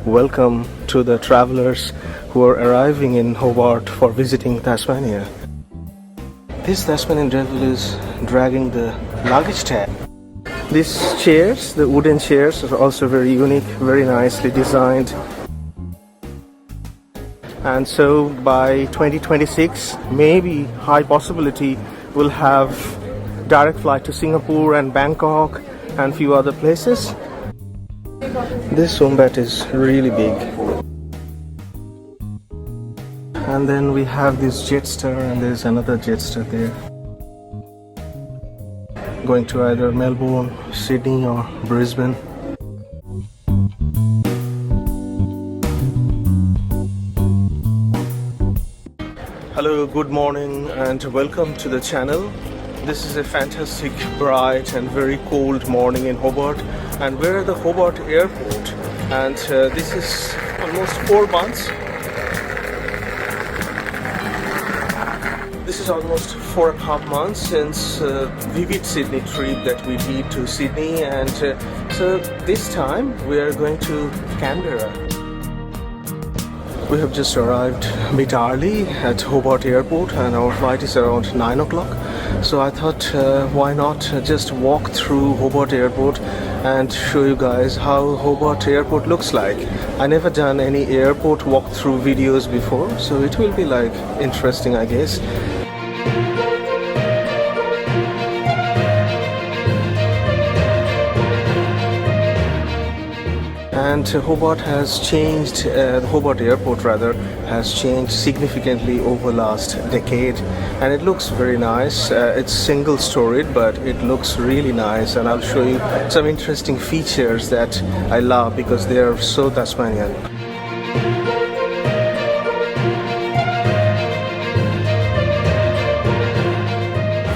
welcome to the travelers who are arriving in Hobart for visiting Tasmania. This Tasmanian Devil is dragging the luggage tag. These chairs, the wooden chairs, are also very unique, very nicely designed. And so by 2026, maybe high possibility, we'll have direct flight to Singapore and Bangkok and few other places. This wombat is really big. And then we have this Jetstar, and there's another Jetstar there, going to either Melbourne, Sydney or Brisbane. Hello, good morning and welcome to the channel. This is a fantastic, bright and very cold morning in Hobart, and we're at the Hobart Airport, and this is almost 4 months. This is almost 4.5 months since Vivid Sydney trip that we did to Sydney, and so this time we are going to Canberra. We have just arrived a bit early at Hobart Airport and our flight is around 9 o'clock. So I thought why not just walk through Hobart Airport and show you guys how Hobart Airport looks like. I never done any airport walkthrough videos before, so it will be like interesting, I guess. And Hobart has changed, the Hobart Airport rather, has changed significantly over last decade, and it looks very nice. It's single storied, but it looks really nice, and I'll show you some interesting features that I love because they are so Tasmanian.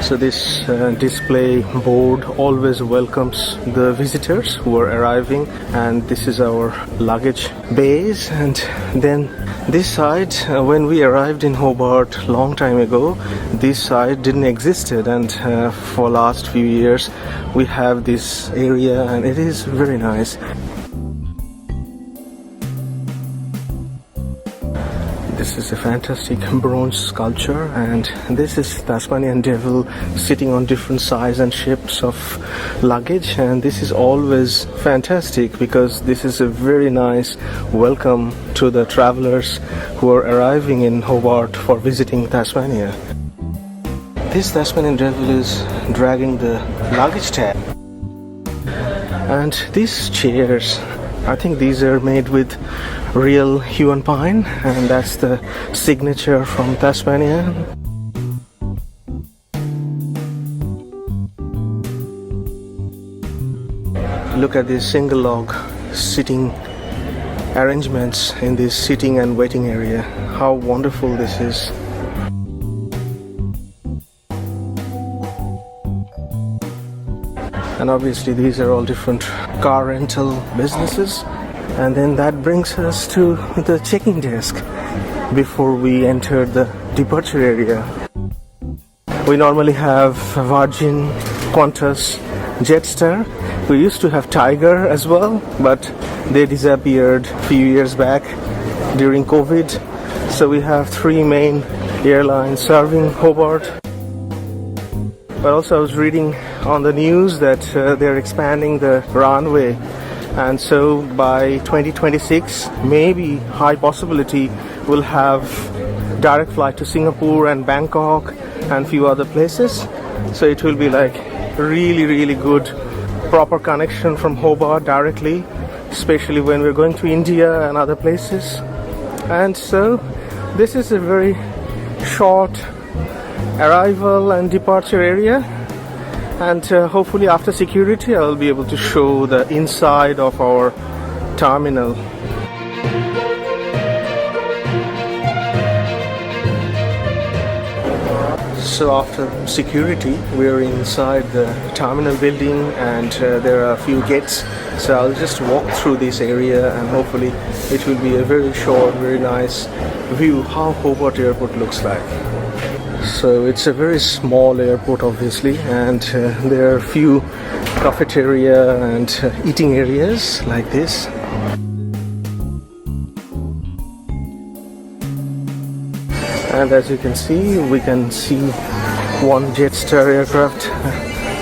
So this display board always welcomes the visitors who are arriving, and this is our luggage bays. And then this side, when we arrived in Hobart long time ago, this side didn't existed, and for last few years we have this area, and it is very nice. This is a fantastic bronze sculpture, and this is Tasmanian Devil sitting on different size and shapes of luggage, and this is always fantastic because this is a very nice welcome to the travelers who are arriving in Hobart for visiting Tasmania. This Tasmanian Devil is dragging the luggage tag, and these chairs, I think these are made with real Huon Pine, and that's the signature from Tasmania. Look at these single log sitting arrangements in this sitting and waiting area. How wonderful this is. And obviously these are all different car rental businesses. And then that brings us to the checking desk before we enter the departure area. We normally have Virgin, Qantas, Jetstar. We used to have Tiger as well, but they disappeared a few years back during COVID. So we have 3 main airlines serving Hobart. But also I was reading on the news that they're expanding the runway. And so by 2026, maybe high possibility, we'll have direct flight to Singapore and Bangkok and few other places. So it will be like really good proper connection from Hobart directly, especially when we're going to India and other places. And so this is a very short arrival and departure area. And hopefully after security I'll be able to show the inside of our terminal. So after security we're inside the terminal building, and there are a few gates. So I'll just walk through this area, and hopefully it will be a very short, very nice view how Hobart Airport looks like. So it's a very small airport obviously, and there are a few cafeteria and eating areas like this. And as you can see, we can see one Jetstar aircraft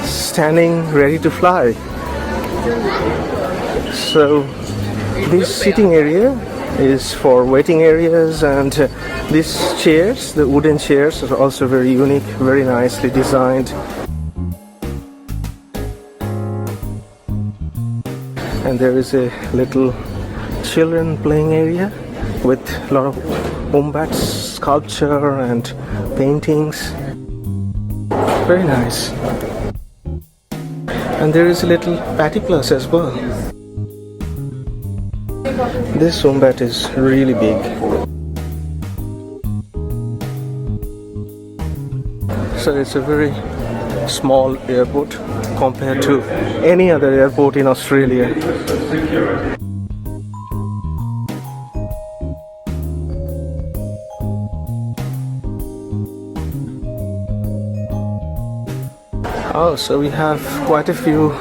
standing ready to fly. So this sitting area is for waiting areas, and these chairs, the wooden chairs, are also very unique, very nicely designed. And there is a little children playing area with a lot of wombat sculpture and paintings. Very nice. And there is a little patty plus as well. This wombat is really big. So it's a very small airport compared to any other airport in Australia. Oh, so we have quite a few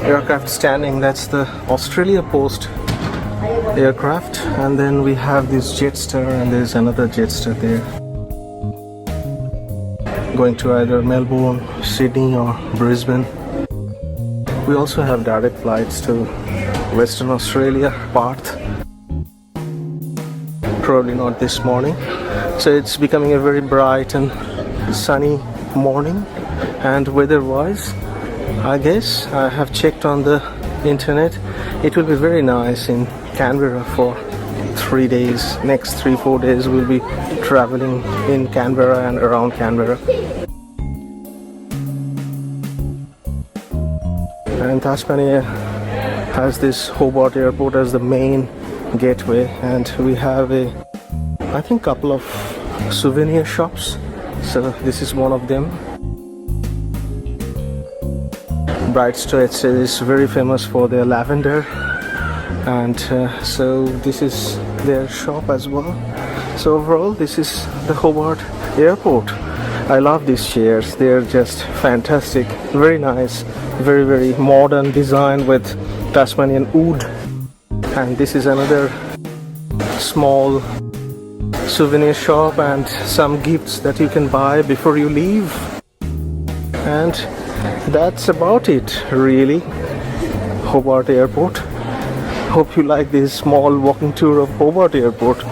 aircraft standing. That's the Australia Post aircraft, and then we have this Jetstar, and there's another Jetstar there, going to either Melbourne, Sydney or Brisbane. We also have direct flights to Western Australia, Perth. Probably not this morning. So it's becoming a very bright and sunny morning. And weather-wise, I guess I have checked on the internet, it will be very nice in Canberra for 3 days. Next 3-4 days we'll be traveling in Canberra and around Canberra. And Tasmania has this Hobart Airport as the main gateway, and we have I think couple of souvenir shops. So this is one of them. Brightstone is very famous for their lavender, and so this is their shop as well. So overall, this is the Hobart Airport. I love these chairs. They're just fantastic. Very nice. Very, very modern design with Tasmanian wood. And this is another small souvenir shop and some gifts that you can buy before you leave. And that's about it, really. Hobart Airport. Hope you like this small walking tour of Hobart Airport.